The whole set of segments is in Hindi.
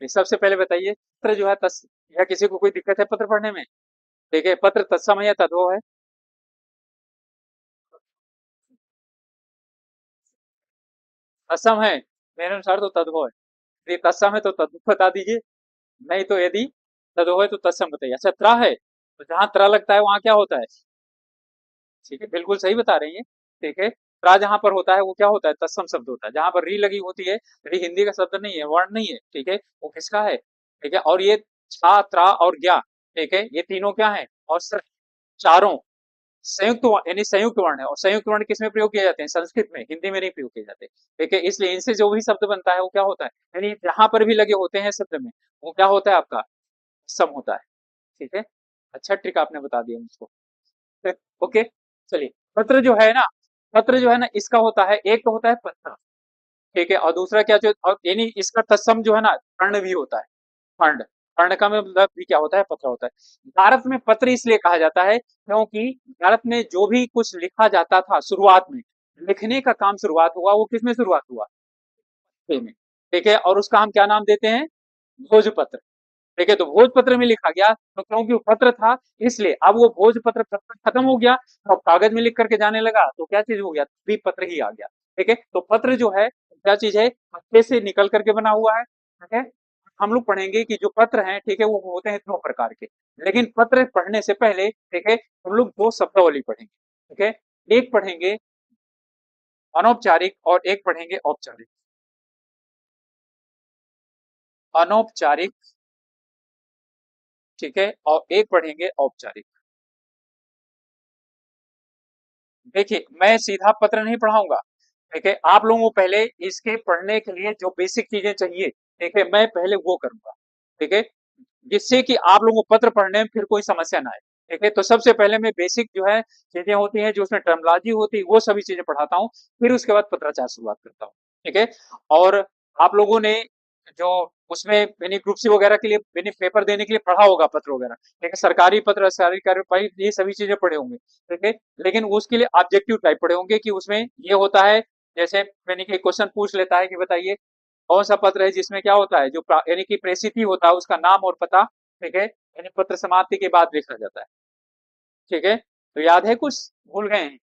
सबसे पहले बताइए, पत्र जो है या किसी को कोई दिक्कत है पत्र पढ़ने में? देखिए, पत्र तत्सम है या तद्भव है? तत्सम है, मेरे अनुसार तो तद्भव है। यदि तत्सम है तो तद्भव बता दीजिए, नहीं तो यदि तद्भव है तो तत्सम बताइए। अच्छा, त्रा है, तो जहां त्रा लगता है वहां क्या होता है? ठीक है, बिल्कुल सही बता रही हैं। ठीक है, त्रा जहां पर होता है वो क्या होता है? तत्सम शब्द होता है। जहां पर री लगी होती है, री हिंदी का शब्द नहीं है, वर्ण नहीं है। ठीक है, वो किसका है? ठीक है, और ये छा, त्रा और ज्ञा, ठीक है, ये तीनों क्या है? और चारों संयुक्त यानी संयुक्त वर्ण है। और संयुक्त वर्ण किस में प्रयोग किए जाते हैं? संस्कृत में, हिंदी में नहीं प्रयोग किए जाते। ठीक है, इसलिए इनसे जो भी शब्द बनता है वो क्या होता है? यानी जहां पर भी लगे होते हैं शब्द में, वो क्या होता है आपका? सम होता है। ठीक है, अच्छा ट्रिक आपने बता दिया मुझको। ओके, चलिए। पत्र जो है ना, पत्र जो है ना, इसका होता है, एक तो होता है पत्र, ठीक है, और दूसरा क्या जो, और यानी इसका तत्सम जो है ना, कर्ण भी होता है। कर्ण, कर्ण का मतलब भी क्या होता है? पत्र होता है। भारत में पत्र इसलिए कहा जाता है क्योंकि भारत में जो भी कुछ लिखा जाता था शुरुआत में, लिखने का काम शुरुआत हुआ वो किसमें शुरुआत हुआ? पत्र में। ठीक है, और उसका हम क्या नाम देते हैं? भोजपत्र। ठीक है, तो भोजपत्र में लिखा गया तो क्योंकि वो पत्र था, इसलिए अब वो भोजपत्र पत्र खत्म हो गया, तो अब कागज में लिख करके जाने लगा, तो क्या चीज हो गया? भी पत्र ही आ गया। ठीक है, तो पत्र जो है क्या चीज है? पत्ते से निकल करके बना हुआ है। ठीक है, हम लोग पढ़ेंगे कि जो पत्र हैं, ठीक है, वो होते हैं दो प्रकार के। लेकिन पत्र पढ़ने से पहले, ठीक है, हम लोग दो शब्दावली पढ़ेंगे। ठीक है, एक पढ़ेंगे अनौपचारिक और एक पढ़ेंगे औपचारिक। अनौपचारिक, ठीक है, और एक पढ़ेंगे औपचारिक। देखिए, मैं सीधा पत्र नहीं पढ़ाऊंगा। ठीक है, आप लोगों को पहले इसके पढ़ने के लिए जो बेसिक चीजें चाहिए, ठीक है, मैं पहले वो करूंगा। ठीक है, जिससे कि आप लोगों को पत्र पढ़ने में फिर कोई समस्या ना आए। ठीक है, तो सबसे पहले मैं बेसिक जो है चीजें होती हैं, जो उसमें टर्मोलॉजी होती है, वो सभी चीजें पढ़ाता हूँ। फिर उसके बाद पत्राचार शुरुआत करता हूँ। ठीक है, और आप लोगों ने जो उसमें यानी ग्रुप सी वगैरह के लिए यानी पेपर देने के लिए पढ़ा होगा पत्र वगैरह, ठीक है, सरकारी पत्र, सरकारी कार्यवाही, ये सभी चीजें पढ़े होंगे। ठीक है, लेकिन उसके लिए ऑब्जेक्टिव टाइप पढ़े होंगे कि उसमें ये होता है, जैसे यानी कि क्वेश्चन पूछ लेता है कि बताइए कौन सा पत्र है जिसमें क्या होता है, जो यानी कि प्रेषित ही होता है उसका नाम और पता, ठीक है, यानी पत्र समाप्ति के बाद लिखा जाता है। ठीक है, तो याद है कुछ? भूल गए हैं?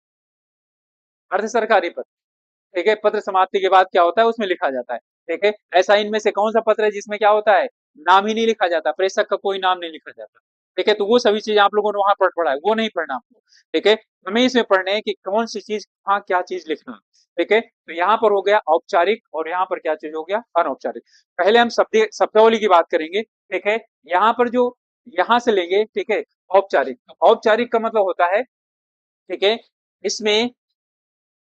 अर्ध सरकारी पत्र, ठीक है, पत्र समाप्ति के बाद क्या होता है उसमें लिखा जाता है। ठीक है, ऐसा इनमें से कौन सा पत्र है जिसमें क्या होता है? नाम ही नहीं लिखा जाता, प्रेषक का कोई नाम नहीं लिखा जाता। ठीक है, तो वो सभी चीज आप लोगों ने वहां पढ़ा है, वो नहीं पढ़ना आपको। ठीक है, हमें इसमें पढ़ने है कि कौन सी चीज कहाँ क्या चीज लिखना। ठीक है, तो यहाँ पर हो गया औपचारिक और यहाँ पर क्या चीज हो गया? अनौपचारिक। पहले हम शब्दावली की बात करेंगे। ठीक है, यहाँ पर जो यहाँ से लेंगे, ठीक है, औपचारिक। औपचारिक का मतलब होता है, ठीक है, इसमें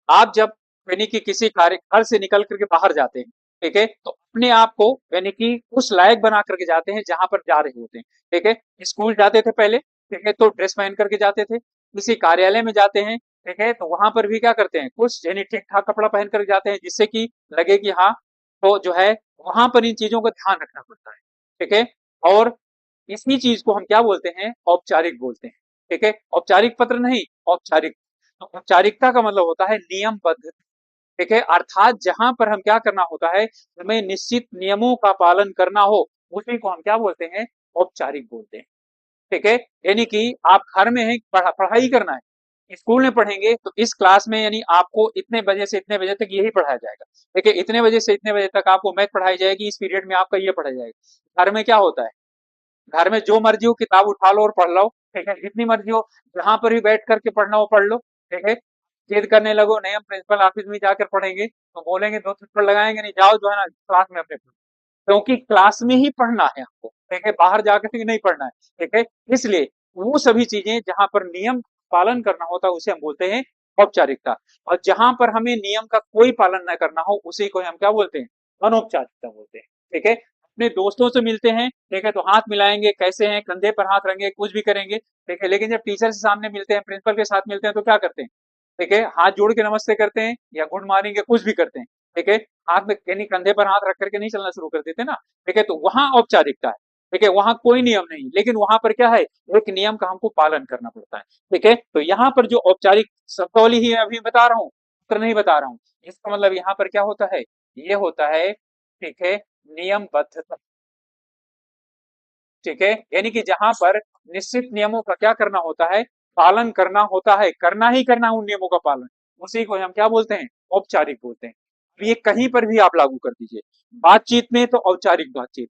आप जब यानी कि किसी कार्य घर से निकल करके बाहर जाते हैं, ठीक है, तो अपने आप को यानी कि उस लायक बना करके जाते हैं जहां पर जा रहे होते हैं। ठीक है, स्कूल जाते थे पहले, ठीक है, तो ड्रेस पहन करके जाते थे। किसी कार्यालय में जाते हैं, ठीक है, तो वहां पर भी क्या करते हैं? कुछ यानी ठीक ठाक कपड़ा पहन कर जाते हैं, जिससे कि लगे कि हाँ, तो जो है वहां पर इन चीजों का ध्यान रखना पड़ता है। ठीक है, और इसी चीज को हम क्या बोलते हैं? औपचारिक बोलते हैं। ठीक है, औपचारिक पत्र नहीं, औपचारिक। तो औपचारिकता का मतलब होता है नियमबद्ध। ठीक है, अर्थात जहां पर हम क्या करना होता है, हमें निश्चित नियमों का पालन करना हो, उसी को हम क्या बोलते हैं? औपचारिक बोलते हैं। ठीक है, यानी कि आप घर में हैं, पढ़ाई करना है, स्कूल में पढ़ेंगे तो इस क्लास में यानी आपको इतने बजे से इतने बजे तक यही पढ़ाया जाएगा। ठीक है, इतने बजे से इतने बजे तक आपको मैथ पढ़ाई जाएगी, इस पीरियड में आपका ये पढ़ाया जाएगा। घर में क्या होता है? घर में जो मर्जी हो किताब उठा लो और पढ़ लो। ठीक है, जितनी मर्जी हो, जहां पर भी बैठ करके पढ़ना हो पढ़ लो। ठीक है, जिद करने लगो नहीं हम प्रिंसिपल ऑफिस में जाकर पढ़ेंगे, तो बोलेंगे दो थप्पड़ लगाएंगे, नहीं जाओ जो है ना क्लास में अपने पढ़ो। क्योंकि क्लास में ही पढ़ना है आपको, ठीक है, बाहर जाकर के नहीं पढ़ना है। ठीक है, इसलिए वो सभी चीजें जहां पर नियम पालन करना होता है उसे हम बोलते हैं औपचारिकता। और जहां पर हमें नियम का कोई पालन न करना हो उसी को हम क्या बोलते हैं? अनौपचारिकता बोलते हैं। ठीक है, अपने दोस्तों से मिलते हैं, ठीक है, तो हाथ मिलाएंगे, कैसे हैं, कंधे पर हाथ रखेंगे, कुछ भी करेंगे। ठीक है, लेकिन जब टीचर से सामने मिलते हैं, प्रिंसिपल के साथ मिलते हैं, तो क्या करते हैं? ठीक है, हाथ जोड़ के नमस्ते करते हैं या गुड मॉर्निंग या कुछ भी करते हैं। ठीक है, हाथ में यानी कंधे पर हाथ रख करके नहीं चलना शुरू कर देते ना। ठीक है, तो वहां औपचारिकता है। ठीक है, वहां कोई नियम नहीं, लेकिन वहां पर क्या है? एक नियम का हमको पालन करना पड़ता है। ठीक है, तो यहाँ पर जो औपचारिक शब्दावली ही अभी बता रहा हूँ, उत्तर नहीं बता रहा हूँ। इसका मतलब यहाँ पर क्या होता है? ये होता है, ठीक है, नियमबद्धता। ठीक है, यानी कि जहां पर निश्चित नियमों का क्या करना होता है, पालन करना होता है, करना ही करना उन नियमों का पालन, उसी को हम क्या बोलते हैं, औपचारिक बोलते हैं। अब ये कहीं पर भी आप लागू कर दीजिए, बातचीत में तो औपचारिक बातचीत,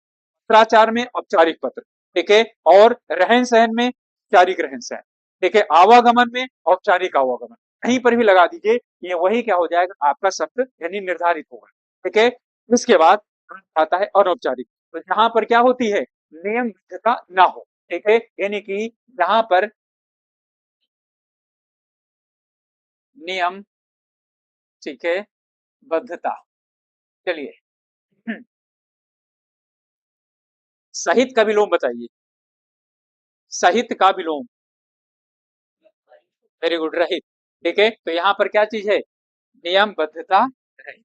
पत्राचार में औपचारिक पत्र, ठीक है, और रहन सहन में औपचारिक रहन सहन, ठीक है, आवागमन में औपचारिक आवागमन, कहीं पर भी लगा दीजिए, ये वही क्या हो जाएगा, आपका शब्द यानी निर्धारित होगा। ठीक है, इसके बाद आता है अनौपचारिक, तो जहां पर क्या होती है, नियम बद्धता ना हो, ठीक है, यानी कि जहां पर नियम, ठीक है, बद्धता, चलिए, सहित का विलोम बताइए, सहित का विलोम, वेरी गुड, रहित, ठीक है, तो यहाँ पर क्या चीज है, नियम बद्धता रहित,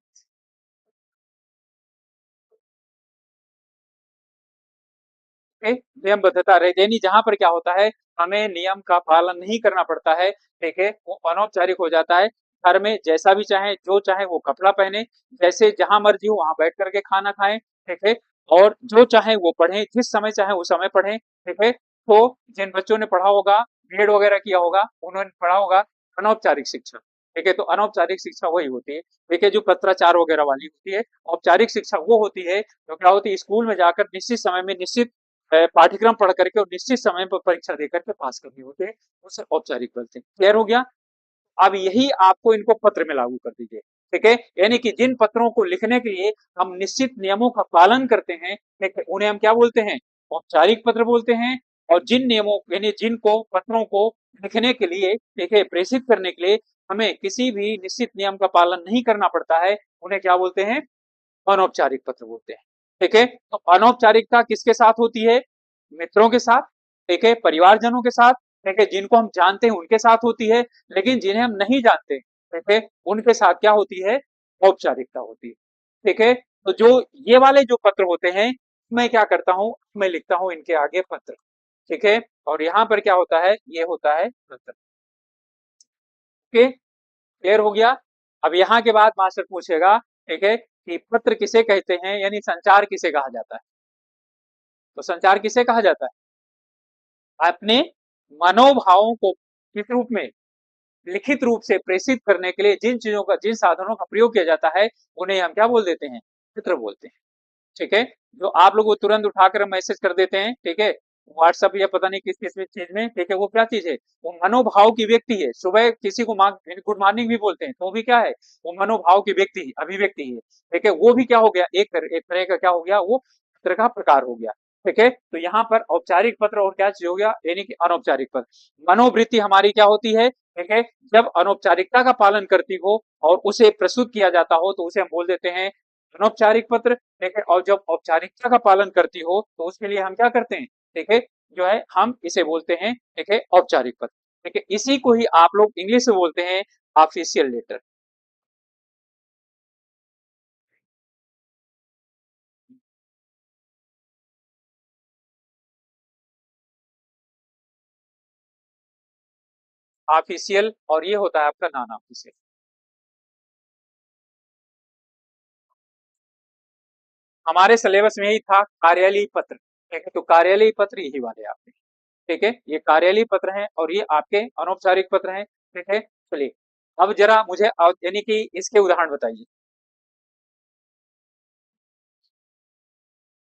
ठीक है, नियमबद्धता रहित, यानी जहां पर क्या होता है, हमें नियम का पालन नहीं करना पड़ता है, ठीक है, वो अनौपचारिक हो जाता है, घर में जैसा भी चाहे, जो चाहे वो कपड़ा पहने, जैसे जहां मर्जी हो वहां बैठ करके खाना खाएं, ठीक है, और जो चाहे वो पढ़ें, जिस समय चाहे उस समय पढ़ें, ठीक है, तो जिन बच्चों ने पढ़ा होगा, बीएड वगैरह किया होगा, उन्होंने पढ़ा होगा अनौपचारिक शिक्षा, ठीक है, तो अनौपचारिक शिक्षा वही होती है, देखिए, जो पत्राचार वगैरह वाली होती है, औपचारिक शिक्षा वो होती है जो क्या होती है, स्कूल में जाकर निश्चित समय में निश्चित पाठ्यक्रम पढ़ करके और निश्चित समय पर परीक्षा देकर के पास करनी होते हैं, उसे औपचारिक बोलते हैं। क्लियर हो गया? अब यही आपको इनको पत्र में लागू कर दीजिए, ठीक है, यानी कि जिन पत्रों को लिखने के लिए हम निश्चित नियमों का पालन करते हैं, ठीक है, उन्हें हम क्या बोलते हैं, औपचारिक पत्र बोलते हैं, और जिन नियमों यानी जिनको पत्रों को लिखने के लिए, ठीक है, प्रेषित करने के लिए हमें किसी भी निश्चित नियम का पालन नहीं करना पड़ता है, उन्हें क्या बोलते हैं, अनौपचारिक पत्र बोलते हैं। ठीक है, तो अनौपचारिकता किसके साथ होती है, मित्रों के साथ, ठीक है, परिवारजनों के साथ, ठीक है, जिनको हम जानते हैं उनके साथ होती है, लेकिन जिन्हें हम नहीं जानते, ठीक है, उनके साथ क्या होती है, औपचारिकता होती है। ठीक है, तो जो ये वाले जो पत्र होते हैं, मैं क्या करता हूं, मैं लिखता हूं इनके आगे पत्र, ठीक है, और यहां पर क्या होता है, ये होता है पत्र। ओके, क्लियर हो गया? अब यहाँ के बाद मास्टर पूछेगा, ठीक है, कि पत्र किसे कहते हैं, यानी संचार किसे कहा जाता है, तो संचार किसे कहा जाता है, अपने मनोभावों को किस रूप में, लिखित रूप से प्रेषित करने के लिए जिन चीजों का, जिन साधनों का प्रयोग किया जाता है, उन्हें हम क्या बोल देते हैं, चित्र बोलते हैं। ठीक है, जो आप लोग वो तुरंत उठाकर मैसेज कर देते हैं, ठीक है, व्हाट्सएप या पता नहीं किस किस चीज में, ठीक है, वो क्या चीज है, वो मनोभाव की व्यक्ति है, सुबह किसी को गुड मॉर्निंग भी बोलते हैं, तो भी क्या है, वो मनोभाव की व्यक्ति है, अभिव्यक्ति है, ठीक है, वो भी क्या हो गया, एक तरह का क्या हो गया, वो पत्र का प्रकार हो गया। ठीक है, तो यहाँ पर औपचारिक पत्र और क्या चीज हो गया, यानी कि अनौपचारिक पत्र, मनोवृत्ति हमारी क्या होती है, ठीक है, जब अनौपचारिकता का पालन करती हो और उसे प्रस्तुत किया जाता हो, तो उसे हम बोल देते हैं अनौपचारिक पत्र, ठीक है, और जब औपचारिकता का पालन करती हो तो उसके लिए हम क्या करते हैं, ठीक है, जो है हम इसे बोलते हैं, ठीक है, औपचारिक पत्र, ठीक है, इसी को ही आप लोग इंग्लिश में बोलते हैं ऑफिशियल लेटर। ऑफिशियल, और ये होता है आपका नॉन ऑफिशियल। हमारे सिलेबस में ही था कार्यालयीय पत्र, ठीक है, तो कार्यालयीय पत्र यही वाले आपके, ठीक है, ये कार्यालयीय पत्र हैं और ये आपके अनौपचारिक पत्र हैं। ठीक है, चलिए, अब जरा मुझे यानी कि इसके उदाहरण बताइए,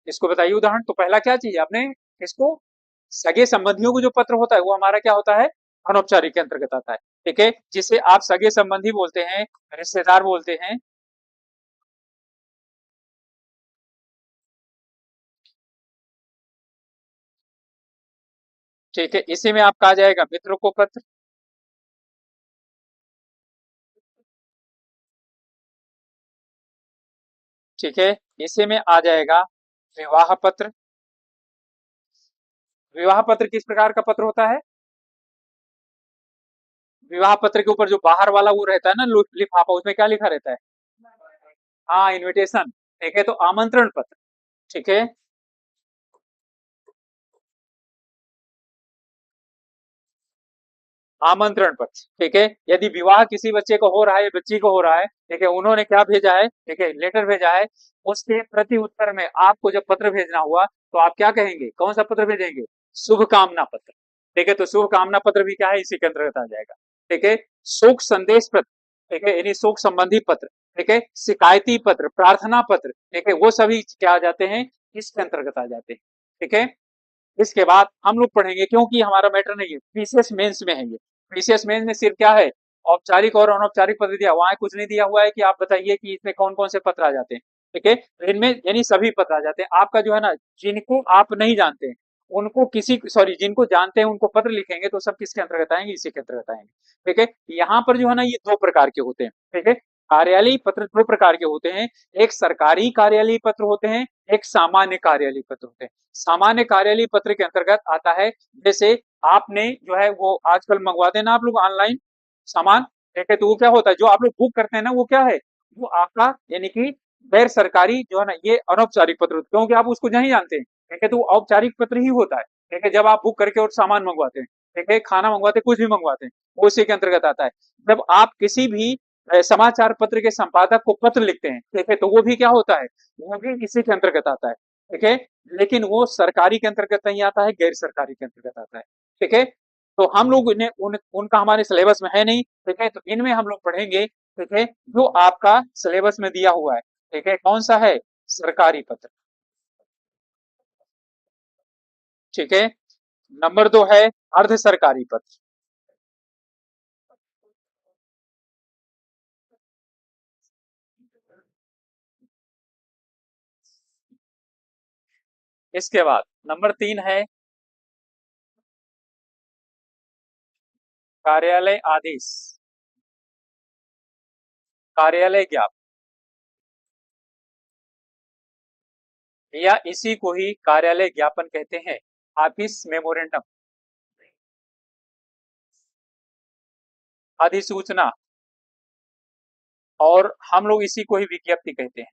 इसको बताइए उदाहरण, तो पहला क्या चाहिए आपने, इसको, सगे संबंधियों को जो पत्र होता है वो हमारा क्या होता है, अनौपचारिक के अंतर्गत आता है, ठीक है, जिसे आप सगे संबंधी बोलते हैं, रिश्तेदार बोलते हैं, ठीक है, इसी में आपका आ जाएगा मित्र को पत्र, ठीक है, इसी में आ जाएगा विवाह पत्र। विवाह पत्र किस प्रकार का पत्र होता है, विवाह पत्र के ऊपर जो बाहर वाला वो रहता है ना, लिफाफा, उसमें क्या लिखा रहता है, हाँ, इनविटेशन, ठीक है, तो आमंत्रण पत्र, ठीक है, आमंत्रण पत्र, ठीक है, यदि विवाह किसी बच्चे को हो रहा है या बच्ची को हो रहा है, ठीक है, उन्होंने क्या भेजा है, ठीक है, लेटर भेजा है, उसके प्रति उत्तर में आपको जब पत्र भेजना हुआ, तो आप क्या कहेंगे, कौन सा पत्र भेजेंगे, शुभ कामना पत्र। ठीक है, तो शुभ कामना पत्र भी क्या है, इसी के अंतर्गत आ जाएगा। ठीक है, शोक संदेश पत्र, ठीक है, यानी शोक संबंधी पत्र, ठीक है, शिकायती पत्र, प्रार्थना पत्र, ठीक है, वो सभी क्या आ जाते हैं, इसके अंतर्गत आ जाते हैं। ठीक है, इसके बाद हम लोग पढ़ेंगे, क्योंकि हमारा मैटर नहीं है, पीसीएस मेंस में है ये। पीसीएस मेंस में सिर्फ क्या है, औपचारिक और अनौपचारिक पत्र दिया हुआ है, कुछ नहीं दिया हुआ है कि आप बताइए कि इसमें कौन कौन से पत्र आ जाते हैं। ठीक है, तो इनमें यानी सभी पत्र आ जाते हैं। आपका जो है ना, जिनको आप नहीं जानते हैं उनको किसी, सॉरी, जिनको जानते हैं उनको पत्र लिखेंगे तो सब किसके अंतर्गत आएंगे, इसी के अंतर्गत आएंगे। ठीक है, यहाँ पर जो है ना, ये दो प्रकार के होते हैं। ठीक है, कार्यालयी पत्र दो प्रकार के होते हैं, एक सरकारी कार्यालयी पत्र होते हैं, एक सामान्य कार्यालयी पत्र होते हैं। सामान्य कार्यालयी पत्र के अंतर्गत आता है, जैसे आपने जो है वो आजकल मंगवाते हैं ना आप लोग ऑनलाइन सामान। ठीक है, तो वो क्या होता है, जो आप लोग बुक करते हैं ना, वो क्या है, वो आपका यानी कि गैर सरकारी जो है ना, ये अनौपचारिक पत्र होता है, क्योंकि आप उसको नहीं जानते हैं। ठीक है, तो वो औपचारिक पत्र ही होता है। ठीक है, जब आप बुक करके और सामान मंगवाते हैं, ठीक है, खाना मंगवाते हैं, कुछ भी मंगवाते हैं, वो उसी के अंतर्गत आता है। जब आप किसी भी समाचार पत्र के संपादक को पत्र लिखते हैं, ठीक है, तो वो भी क्या होता है, वो भी इसी के अंतर्गत आता है। ठीक है, लेकिन वो सरकारी के अंतर्गत नहीं आता है, गैर सरकारी के अंतर्गत आता है। ठीक है, तो हम लोग इन्हें उनका हमारे सिलेबस में है नहीं। ठीक है, तो इनमें हम लोग पढ़ेंगे। ठीक है, जो आपका सिलेबस में दिया हुआ है। ठीक है, कौन सा है, सरकारी पत्र। ठीक है, नंबर 2 है अर्ध सरकारी पत्र। इसके बाद नंबर 3 है कार्यालय आदेश, कार्यालय ज्ञापन, या इसी को ही कार्यालय ज्ञापन कहते हैं, ऑफिस मेमोरेंडम, अधिसूचना, और हम लोग इसी को ही विज्ञप्ति कहते हैं।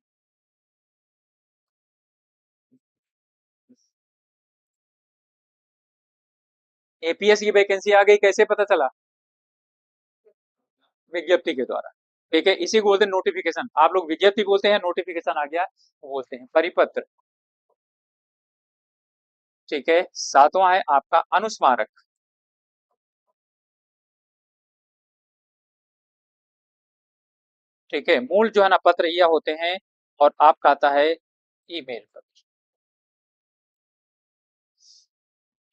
एपीएस की वैकेंसी आ गई, कैसे पता चला, विज्ञप्ति के द्वारा। ठीक है, इसी को बोलते हैं नोटिफिकेशन। आप लोग विज्ञप्ति बोलते हैं, नोटिफिकेशन आ गया वो बोलते हैं परिपत्र। ठीक है, सातवां है आपका अनुस्मारक। ठीक है, मूल जो है ना पत्र यह होते हैं, और आपका आता है ईमेल पत्र।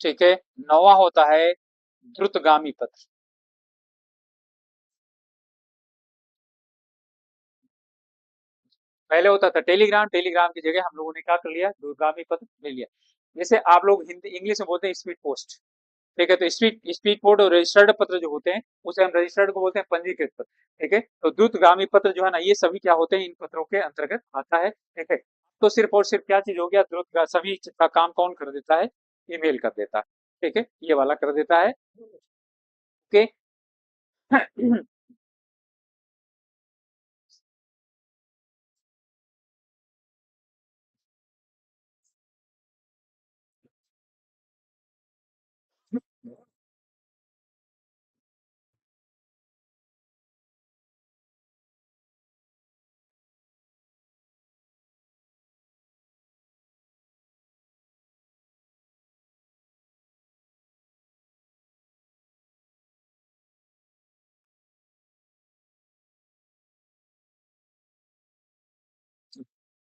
ठीक है, नौवां होता है द्रुतगामी पत्र। पहले होता था टेलीग्राम, टेलीग्राम की जगह हम लोगों ने क्या कर लिया, दूरगामी पत्र ले लिया। जैसे आप लोग हिंदी इंग्लिश में बोलते हैं स्पीड पोस्ट। ठीक है, तो स्पीड स्पीड पोस्ट और रजिस्टर्ड पत्र जो होते हैं, उसे हम रजिस्टर्ड को बोलते हैं पंजीकृत पत्र। ठीक है, तो द्रुतगामी पत्र जो है ना, ये सभी क्या होते हैं, इन पत्रों के अंतर्गत आता है। ठीक है, तो सिर्फ और सिर्फ क्या चीज हो गया, द्रुत का सभी का काम कौन कर देता है, ईमेल कर देता है। ठीक है, ये वाला कर देता है। ओके।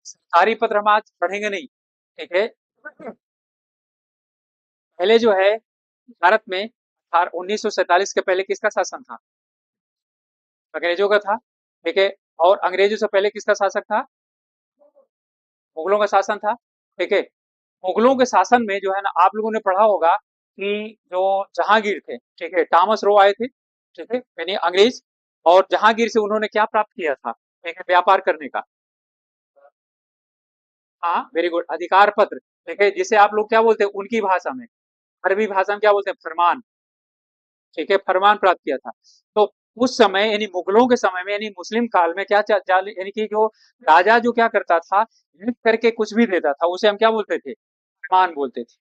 सरकारी पत्र हम आज पढ़ेंगे नहीं। ठीक है, पहले जो है भारत में 1947 के पहले किसका शासन था, अंग्रेजों का था। ठीक है, और अंग्रेजों से पहले किसका शासक था, मुगलों का शासन था। ठीक है, मुगलों के शासन में जो है ना, आप लोगों ने पढ़ा होगा कि जो जहांगीर थे, ठीक है, टॉमस रो आए थे। ठीक है, यानी अंग्रेज, और जहांगीर से उन्होंने क्या प्राप्त किया था, ठीक है, व्यापार करने का। हाँ, वेरी गुड, अधिकार पत्र। ठीक है, जिसे आप लोग क्या बोलते हैं उनकी भाषा में, अरबी भाषा में क्या बोलते हैं, फरमान। ठीक है, फरमान प्राप्त किया था। तो उस समय यानी मुगलों के समय में, यानी मुस्लिम काल में क्या यानी कि जो राजा जो क्या करता था, लिख करके कुछ भी देता था, उसे हम क्या बोलते थे, फरमान बोलते थे।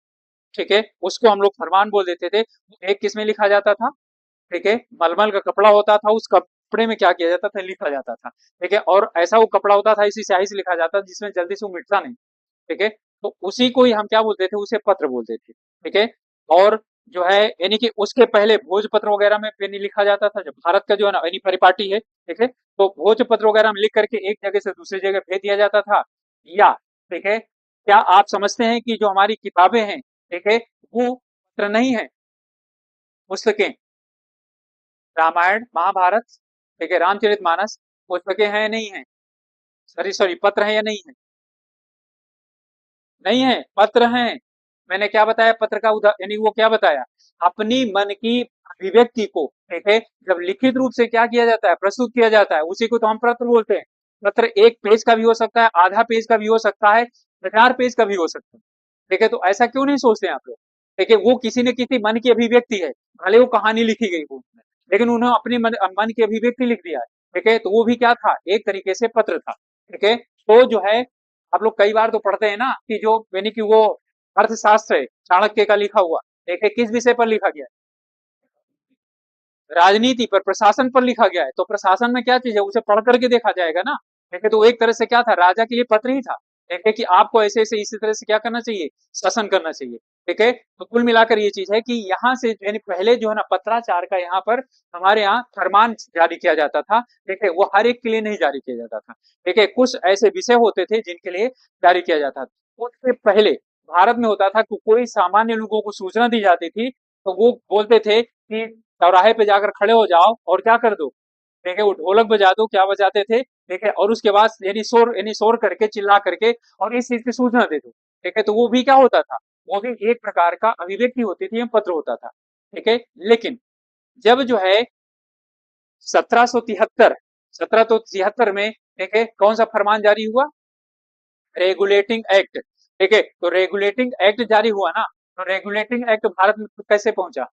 ठीक है, उसको हम लोग फरमान बोल देते थे। एक किस में लिखा जाता था, ठीक है, मलमल का कपड़ा होता था, उस कपड़े में क्या किया जाता था, लिखा जाता था। ठीक है, और ऐसा वो कपड़ा होता था, इसी स्याही से लिखा जाता था जिसमें जल्दी से वो मिटता नहीं। ठीक है, तो उसी को ही हम क्या बोलते थे, उसे पत्र बोलते थे। ठीक है। और जो है यानी कि उसके पहले भोजपत्र वगैरह में यानी लिखा जाता था, जब भारत का जो है ना यानी परिपाटी है, ठीक है, तो भोजपत्र वगैरह में लिख करके एक जगह से दूसरी जगह भेज दिया जाता था। या ठीक है, क्या आप समझते हैं कि जो हमारी किताबें हैं, ठीक है, वो पत्र नहीं है, पुस्तकें, रामायण महाभारत, ठीक है, रामचरितमानस, पुस्तकें हैं या नहीं है, सॉरी सॉरी, पत्र है या नहीं है? नहीं है, पत्र हैं। मैंने क्या बताया, पत्र का उदा यानी वो क्या बताया, अपनी मन की अभिव्यक्ति को, ठीक है, जब लिखित रूप से क्या किया जाता है, प्रस्तुत किया जाता है, उसी को तो हम पत्र बोलते हैं। पत्र एक पेज का भी हो सकता है, आधा पेज का भी हो सकता है, 1000 पेज का भी हो सकता है। ठीक है, तो ऐसा क्यों नहीं सोचते आप लोग? देखिए, वो किसी न किसी मन की अभिव्यक्ति है, भले वो कहानी लिखी गई हो उसमें, लेकिन उन्होंने अपनी मन की अभिव्यक्ति लिख दिया है। ठीक है, तो वो भी क्या था, एक तरीके से पत्र था। ठीक है, तो जो है, आप लोग कई बार तो पढ़ते हैं ना कि जो यानी कि वो अर्थशास्त्र है, चाणक्य का लिखा हुआ, देखिए किस विषय पर लिखा गया है, राजनीति पर, प्रशासन पर लिखा गया है। तो प्रशासन में क्या चीज है, उसे पढ़ करके देखा जाएगा ना। देखिए, तो एक तरह से क्या था, राजा के लिए पत्र ही था। देखिए कि आपको ऐसे ऐसे इसी तरह से क्या करना चाहिए, शासन करना चाहिए। ठीक है, तो कुल मिलाकर ये चीज है कि यहाँ से यानी पहले जो है ना पत्राचार का यहाँ पर हमारे यहाँ फरमान जारी किया जाता था। ठीक है, वो हर एक के लिए नहीं जारी किया जाता था। ठीक है, कुछ ऐसे विषय होते थे जिनके लिए जारी किया जाता था। उससे पहले भारत में होता था कि कोई सामान्य लोगों को सूचना दी जाती थी, तो वो बोलते थे कि चौराहे पे जाकर खड़े हो जाओ और क्या कर दो, ठीक है, वो ढोलक बजा दो, क्या बजाते थे, ठीक है, और उसके बाद यानी शोर करके, चिल्ला करके, और इस चीज की सूचना दे दो। ठीक है, तो वो भी क्या होता था, वो भी एक प्रकार का अभिव्यक्ति होती थी, पत्र होता था। ठीक है, लेकिन जब जो है 1773, 1773 में, ठीक है, कौन सा फरमान जारी हुआ, रेगुलेटिंग एक्ट। ठीक है, तो रेगुलेटिंग एक्ट जारी हुआ ना, तो रेगुलेटिंग एक्ट भारत में कैसे पहुंचा,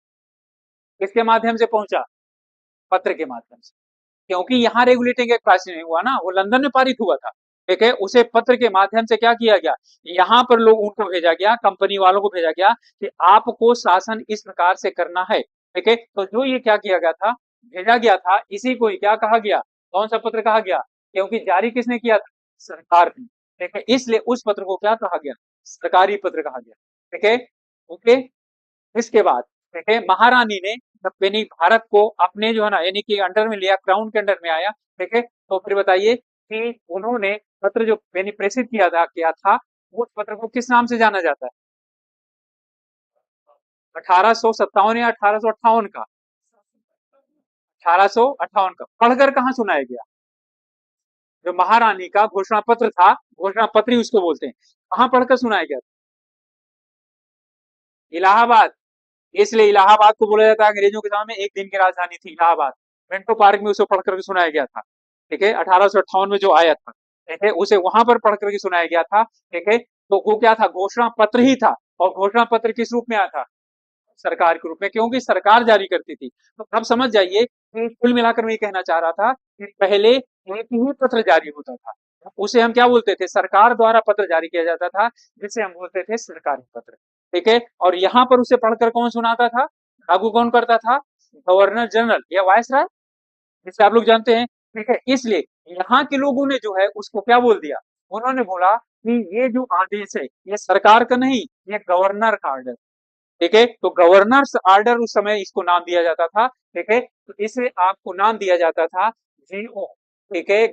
किसके माध्यम से पहुंचा, पत्र के माध्यम से। क्योंकि यहाँ रेगुलेटिंग एक्ट पास नहीं हुआ ना, वो लंदन में पारित हुआ था। ठीक है, उसे पत्र के माध्यम से क्या किया गया, यहाँ पर लोग उनको भेजा गया, कंपनी वालों को भेजा गया कि आपको शासन इस प्रकार से करना है। ठीक है, तो जो ये क्या किया गया था, भेजा गया था, इसी को ही क्या कहा गया, कौन सा पत्र कहा गया, क्योंकि जारी किसने किया था, सरकार ने। ठीक है, इसलिए उस पत्र को क्या कहा गया, सरकारी पत्र कहा गया। ठीक है, ओके। इसके बाद, ठीक है, महारानी ने जब यानी भारत को अपने जो है ना यानी कि अंडर में लिया, क्राउन के अंडर में आया। ठीक है, तो फिर बताइए कि उन्होंने पत्र जो यानी प्रेषित किया था, उस पत्र को किस नाम से जाना जाता है, 1857 या 1858 का, 1858 का पढ़कर कहाँ सुनाया गया, जो महारानी का घोषणा पत्र था, घोषणा पत्र ही उसको बोलते हैं, कहाँ पढ़कर सुनाया गया, इलाहाबाद। इसलिए इलाहाबाद को बोला जाता है अंग्रेजों के समय में एक दिन की राजधानी थी इलाहाबाद। मिंटो पार्क में उसे पढ़ करके सुनाया गया था। ठीक है, 1858 में जो आया था, ठीक है, उसे वहां पर पढ़ करके सुनाया गया था। ठीक है, तो वो क्या था, घोषणा पत्र ही था। और घोषणा पत्र किस रूप में आया था, सरकार के रूप में, क्योंकि सरकार जारी करती थी। तो अब समझ जाइए कि कुल मिलाकर मैं ये कहना चाह रहा था कि पहले एक ही पत्र जारी होता था, उसे हम क्या बोलते थे, सरकार द्वारा पत्र जारी किया जाता था, जिसे हम बोलते थे सरकारी पत्र। ठीक है, और यहाँ पर उसे पढ़कर कौन सुनाता था, लागू कौन करता था, गवर्नर जनरल या वायसराय, जिसे आप लोग जानते हैं। ठीक है, इसलिए यहाँ के लोगों ने जो है उसको क्या बोल दिया, उन्होंने बोला कि ये जो आदेश है, ये सरकार का नहीं, ये गवर्नर का आर्डर। ठीक है, तो गवर्नर्स आर्डर उस समय इसको नाम दिया जाता था। ठीक है, तो इसे आपको नाम दिया जाता था जीओ। ठीक है,